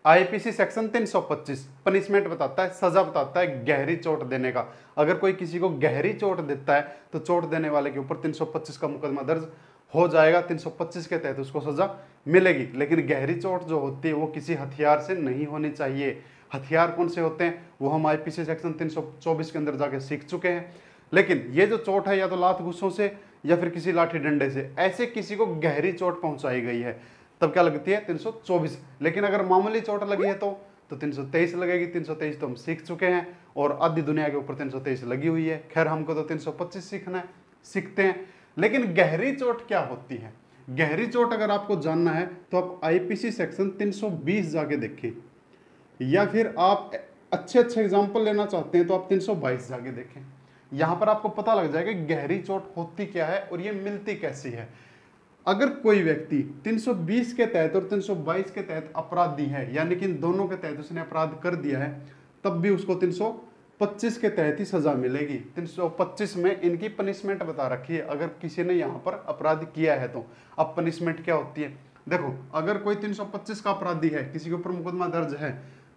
IPC section 325 punishment बताता है, सजा बताता है गहरी चोट देने का। अगर कोई किसी को गहरी चोट देता है तो चोट देने वाले के ऊपर 325 का मुकदमा दर्ज हो जाएगा, 325 के तहत उसको सजा मिलेगी। लेकिन गहरी चोट जो होती है वो किसी हथियार से नहीं होनी चाहिए। हथियार कौन से होते हैं वो हम आईपीसी सेक्शन 324 के अंदर जाके सीख चुके हैं। लेकिन ये जो चोट है या तो लात घूसों से या फिर किसी लाठी डंडे से, ऐसे किसी को गहरी चोट पहुंचाई गई है तब क्या लगती है 324। लेकिन अगर मामूली चोट लगी है तो 323 लगेगी। 323 तो हम सीख चुके हैं और आधी दुनिया के ऊपर 323 लगी हुई है। खैर हमको तो 325 सीखना है, सीखते हैं। लेकिन गहरी चोट क्या होती है? गहरी चोट अगर आपको जानना है तो आप आईपीसी सेक्शन 320 जाके देखें, या फिर आप अच्छे एग्जाम्पल लेना चाहते हैं तो आप 322 जाके देखें। यहां पर आपको पता लग जाएगा गहरी चोट होती क्या है और ये मिलती कैसी है। अगर कोई व्यक्ति 320 के तहत और 322 के तहत अपराधी है, यानी कि इन दोनों के तहत उसने अपराध कर दिया है, तब भी उसको 325 के तहत ही सजा मिलेगी। 325 में इनकी पनिशमेंट बता रखी है अगर किसी ने यहाँ पर अपराध किया है तो। अब पनिशमेंट क्या होती है देखो, अगर कोई 325 का अपराधी है, किसी के ऊपर मुकदमा दर्ज है,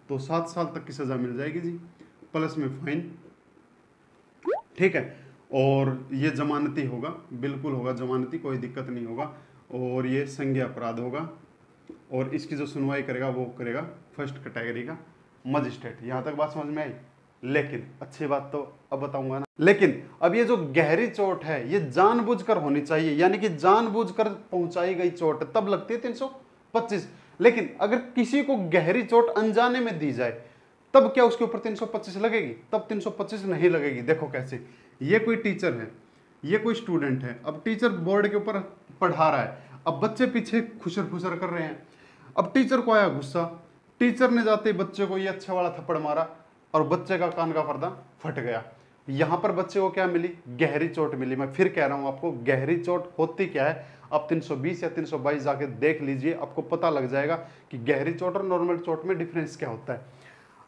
तो 7 साल तक की सजा मिल जाएगी जी, प्लस में फाइन। ठीक है, और ये जमानती होगा, बिल्कुल होगा जमानती, कोई दिक्कत नहीं होगा। और ये संज्ञेय अपराध होगा और इसकी जो सुनवाई करेगा वो करेगा फर्स्ट कैटेगरी का मजिस्ट्रेट। यहाँ तक बात समझ में आई? लेकिन अच्छी बात तो अब बताऊंगा ना। लेकिन अब ये जो गहरी चोट है ये जानबूझकर होनी चाहिए, यानी कि जानबूझकर पहुंचाई गई चोट तब लगती है 325। लेकिन अगर किसी को गहरी चोट अनजाने में दी जाए तब क्या उसके ऊपर 325 लगेगी? तब 325 नहीं लगेगी। देखो कैसे, ये कोई टीचर है, ये कोई स्टूडेंट है। अब टीचर बोर्ड के ऊपर पढ़ा रहा है, अब बच्चे पीछे खुसर खुसर कर रहे हैं। अब टीचर को आया गुस्सा, टीचर ने जाते ही बच्चे को ये अच्छा वाला थप्पड़ मारा और बच्चे का कान का पर्दा फट गया। यहां पर बच्चे को क्या मिली? गहरी चोट मिली। मैं फिर कह रहा हूं आपको, गहरी चोट होती क्या है आप 320 या 322 जाके देख लीजिए, आपको पता लग जाएगा कि गहरी चोट और नॉर्मल चोट में डिफरेंस क्या होता है।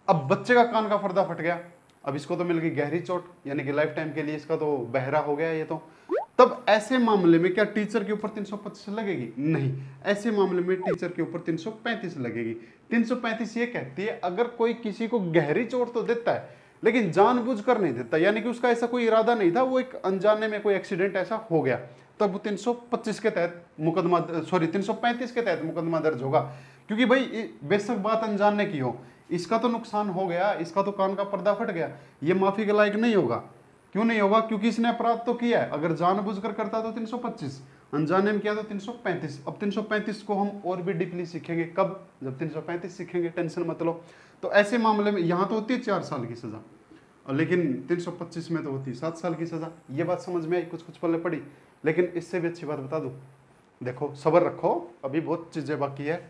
अब बच्चे का कान का पर्दा फट गया, अब इसको तो मिल गई गहरी चोट, यानी कि लाइफ टाइम के लिए इसका तो बहरा हो गया ये तो। तब ऐसे मामले में क्या टीचर के ऊपर 325 लगेगी? नहीं, ऐसे मामले में टीचर के ऊपर 335 लगेगी। 335 ये कहती है अगर कोई किसी को गहरी चोट तो देता है लेकिन जानबूझकर नहीं देता, यानी कि उसका ऐसा कोई इरादा नहीं था, वो एक अनजाने में कोई एक्सीडेंट ऐसा हो गया, तब वो 325 के तहत मुकदमा 335 के तहत मुकदमा दर्ज होगा। क्योंकि भाई बेशक बात अनजाने की हो, इसका तो नुकसान हो गया, इसका तो कान का पर्दा फट गया, ये माफी के लायक नहीं होगा। क्यों नहीं होगा? क्योंकि इसने अपराध तो किया है। अगर जानबूझकर करता तो 325, अनजाने में किया तो 335। अब 335 को हम और भी डीपली सीखेंगे, कब? जब 335 सीखेंगे, टेंशन मत लो। तो ऐसे मामले में यहाँ तो होती है 4 साल की सजा, लेकिन 325 में तो होती है 7 साल की सजा। ये बात समझ में आई? कुछ कुछ पल्ले पड़ी। लेकिन इससे भी अच्छी बात बता दूं, देखो सब्र रखो, अभी बहुत चीजें बाकी है।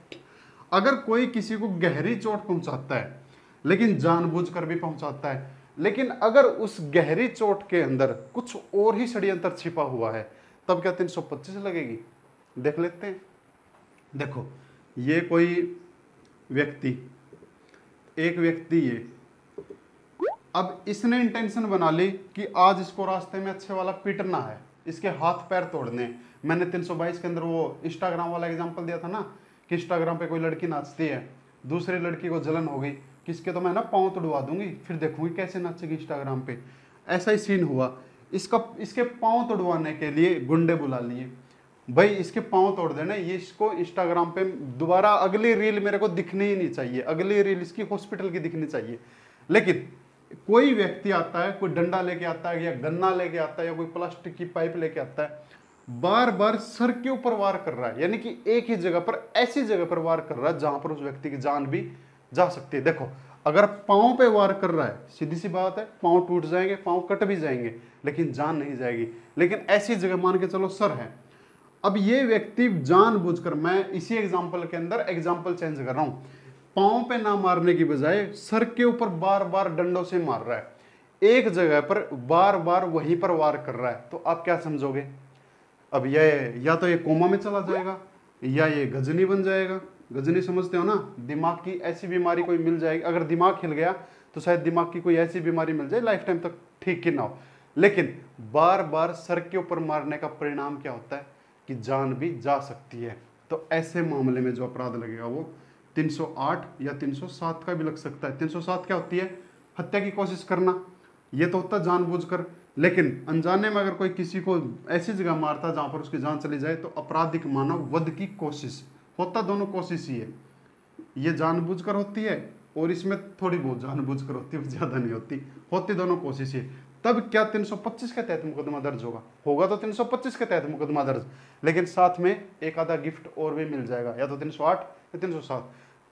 अगर कोई किसी को गहरी चोट पहुंचाता है लेकिन जानबूझकर भी पहुंचाता है, लेकिन अगर उस गहरी चोट के अंदर कुछ और ही षड्यंत्र छिपा हुआ है, तब क्या 325 लगेगी? देख लेते हैं। देखो, ये कोई व्यक्ति, एक व्यक्ति ये, अब इसने इंटेंशन बना ली कि आज इसको रास्ते में अच्छे वाला पीटना है, इसके हाथ पैर तोड़ने। मैंने 322 के अंदर वो इंस्टाग्राम वाला एग्जांपल दिया था ना, कि इंस्टाग्राम पे कोई लड़की नाचती है, दूसरी लड़की को जलन हो गई, किसके तो मैं ना पाँव तोड़वा दूंगी, फिर देखूंगी कैसे नाचेगी इंस्टाग्राम पे। ऐसा ही सीन हुआ। इसके पाँव तोड़वाने के लिए गुंडे बुला लिए, भाई इसके पाँव तोड़ देना, ये इसको इंस्टाग्राम पे दोबारा अगली रील मेरे को दिखनी ही नहीं चाहिए, अगली रील इसकी हॉस्पिटल की दिखनी चाहिए। लेकिन कोई व्यक्ति आता है, कोई डंडा लेके आता है या गन्ना लेके आता है या कोई प्लास्टिक की पाइप लेके आता है, बार बार सर के ऊपर वार कर रहा है, यानी कि एक ही जगह पर, ऐसी जगह पर वार कर रहा है जहां पर उस व्यक्ति की जान भी जा सकती है। देखो, अगर पाँव पे वार कर रहा है, सीधी सी बात है, पाँव टूट जाएंगे, पाँव कट भी जाएंगे, लेकिन जान नहीं जाएगी। लेकिन ऐसी जगह मान के चलो सर है, अब ये व्यक्ति जानबूझकर, मैं इसी एग्जाम्पल के अंदर एग्जाम्पल चेंज कर रहा हूं, पाँव पे ना मारने की बजाय सर के ऊपर बार बार डंडों से मार रहा है, एक जगह पर बार बार वहीं पर वार कर रहा है, तो आप क्या समझोगे? अब ये या तो ये कोमा में चला जाएगा या ये गजनी बन जाएगा। गजनी समझते हो ना, दिमाग की ऐसी बीमारी कोई मिल जाएगी, अगर दिमाग हिल गया तो शायद दिमाग की कोई ऐसी बीमारी मिल जाए लाइफ टाइम तक ठीक ही ना हो। लेकिन बार बार सर के ऊपर मारने का परिणाम क्या होता है कि जान भी जा सकती है। तो ऐसे मामले में जो अपराध लगेगा वो 308 या 307 का भी लग सकता है। 307 क्या होती है? हत्या की कोशिश करना, ये तो होता जानबूझकर। लेकिन अनजाने में अगर कोई किसी को ऐसी जगह मारता जहां पर उसकी जान चली जाए तो आपराधिक मानव वध की कोशिश होता, दोनों कोशिश ही है। ये जानबूझकर होती है और इसमें थोड़ी बहुत जानबूझकर होती है, ज्यादा नहीं होती दोनों कोशिश ही। तब क्या 325 के तहत मुकदमा दर्ज होगा तो 325 के तहत मुकदमा दर्ज, लेकिन साथ में एक आधा गिफ्ट और भी मिल जाएगा, या तो 308 या 307।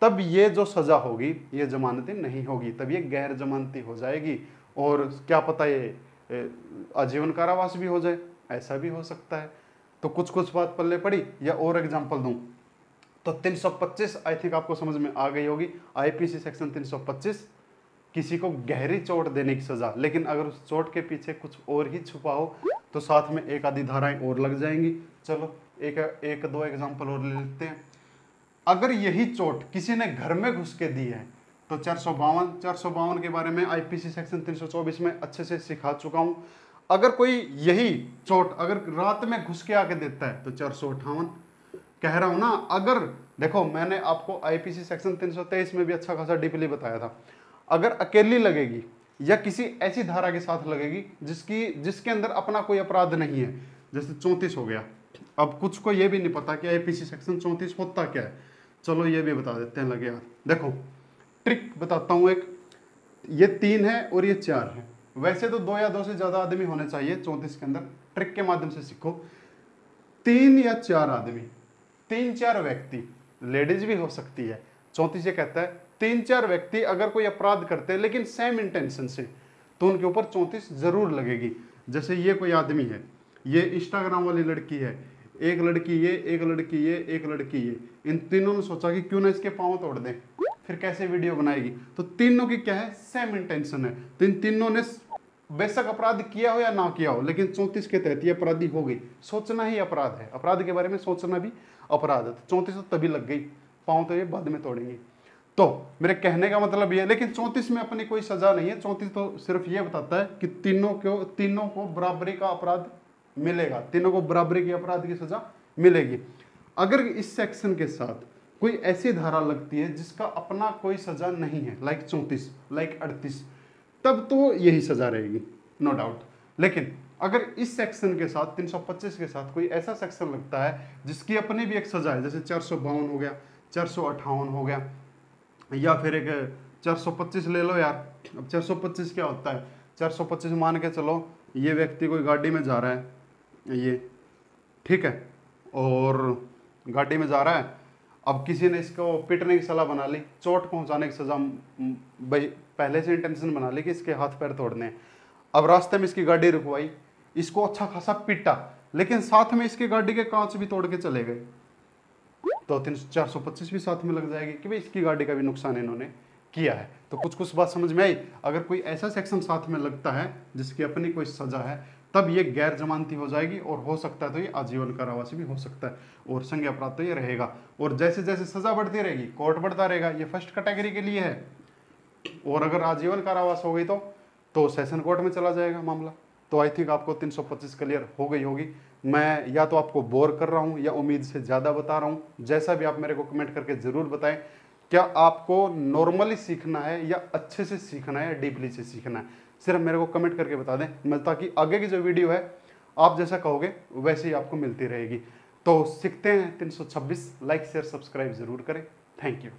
तब ये जो सजा होगी ये जमानती नहीं होगी, तब ये गैर जमानती हो जाएगी। और क्या पता ये आजीवन कारावास भी हो जाए, ऐसा भी हो सकता है। तो कुछ कुछ बात पल्ले पड़ी। या और एग्जांपल दूं तो 325 आई थिंक आपको समझ में आ गई होगी। आईपीसी सेक्शन 325 किसी को गहरी चोट देने की सजा, लेकिन अगर उस चोट के पीछे कुछ और ही छुपा हो तो साथ में एक आधी धाराएं और लग जाएंगी। चलो एक दो एग्जांपल और ले लेते हैं। अगर यही चोट किसी ने घर में घुस के दी है तो 452 के बारे में आईपीसी सेक्शन 324 में अच्छे से सिखा चुका हूं। अगर कोई यही चोट अगर रात में घुस के आके देता है तो 458 कह रहा हूं ना। अगर देखो मैंने आपको आईपीसी सेक्शन 323 में भी अच्छा खासा डीपली बताया था। अगर अकेली लगेगी या किसी ऐसी धारा के साथ लगेगी जिसके अंदर अपना कोई अपराध नहीं है, जैसे 34 हो गया। अब कुछ को ये भी नहीं पता कि आईपीसी सेक्शन 34 होता क्या है, चलो ये भी बता देते हैं लगे यार। देखो ट्रिक बताता हूं एक, ये 3 है और ये 4 है। वैसे तो 2 या 2 से ज्यादा आदमी होने चाहिए 34 के अंदर, ट्रिक के माध्यम से सीखो। 3 या 4 आदमी, 3-4 व्यक्ति, लेडीज भी हो सकती है। 34 ये कहता है 3-4 व्यक्ति अगर कोई अपराध करते हैं लेकिन सेम इंटेंशन से, तो उनके ऊपर 34 जरूर लगेगी। जैसे ये कोई आदमी है, ये इंस्टाग्राम वाली लड़की है, एक लड़की ये, एक लड़की ये, एक लड़की ये, इन तीनों ने सोचा कि क्यों ना इसके पांव तोड़ दें, फिर कैसे वीडियो बनाएगी। तो तीनों की क्या है? सेम इंटेंशन है। तो इन तीनों ने बेशक अपराध किया हो या ना किया हो, लेकिन 34 के तहत ये अपराधी हो गई। सोचना ही अपराध है, अपराध के बारे में सोचना भी अपराध है। तो 34 तो तभी लग गई, पांव तो ये बाद में तोड़ेंगे। तो मेरे कहने का मतलब ये है, लेकिन 34 में अपनी कोई सजा नहीं है। 34 तो सिर्फ ये बताता है कि तीनों को बराबरी का अपराध मिलेगा, तीनों को बराबरी की अपराध की सजा मिलेगी। अगर इस सेक्शन के साथ कोई ऐसी धारा लगती है जिसका अपना कोई सजा नहीं है, लाइक 34, लाइक 38, तब तो यही सजा रहेगी, नो डाउट। लेकिन अगर इस सेक्शन के साथ 325 के साथ कोई ऐसा सेक्शन लगता है जिसकी अपनी भी एक सजा है, जैसे 452 हो गया, 458 हो गया, या फिर एक 425 ले लो यार। अब 425 क्या होता है? 425 मान के चलो ये व्यक्ति कोई गाड़ी में जा रहा है, ये ठीक है, और गाड़ी में जा रहा है। अब किसी ने इसको पिटने की सलाह बना ली, चोट पहुंचाने की सजा भाई पहले से इंटेंशन बना ली कि इसके हाथ पैर तोड़ने। अब रास्ते में इसकी गाड़ी रुकवाई, इसको अच्छा खासा पीटा, लेकिन साथ में इसकी गाड़ी के कांच भी तोड़ के चले गए, तो 425 भी साथ में लग जाएगी कि भाई इसकी गाड़ी का भी नुकसान इन्होंने किया है। तो कुछ बात समझ में आई। अगर कोई ऐसा सेक्शन साथ में लगता है जिसकी अपनी कोई सजा है, तब ये गैर जमानती हो जाएगी, और हो सकता है तो ये आजीवन कारावास भी हो सकता है, और संज्ञा प्राप्त तो ये रहेगा। और जैसे जैसे सजा बढ़ती रहेगी कोर्ट बढ़ता रहेगा। ये फर्स्ट कैटेगरी के लिए है, और अगर आजीवन कारावास हो गई तो सेशन कोर्ट में चला जाएगा मामला। तो आई थिंक आपको 325 क्लियर हो गई होगी। मैं या तो आपको बोर कर रहा हूँ या उम्मीद से ज़्यादा बता रहा हूँ, जैसा भी आप मेरे को कमेंट करके ज़रूर बताएं। क्या आपको नॉर्मली सीखना है या अच्छे से सीखना है या डीपली से सीखना है? सिर्फ मेरे को कमेंट करके बता दें, मैं ताकि आगे की जो वीडियो है आप जैसा कहोगे वैसे ही आपको मिलती रहेगी। तो सीखते हैं 326। लाइक शेयर सब्सक्राइब ज़रूर करें। Thank you.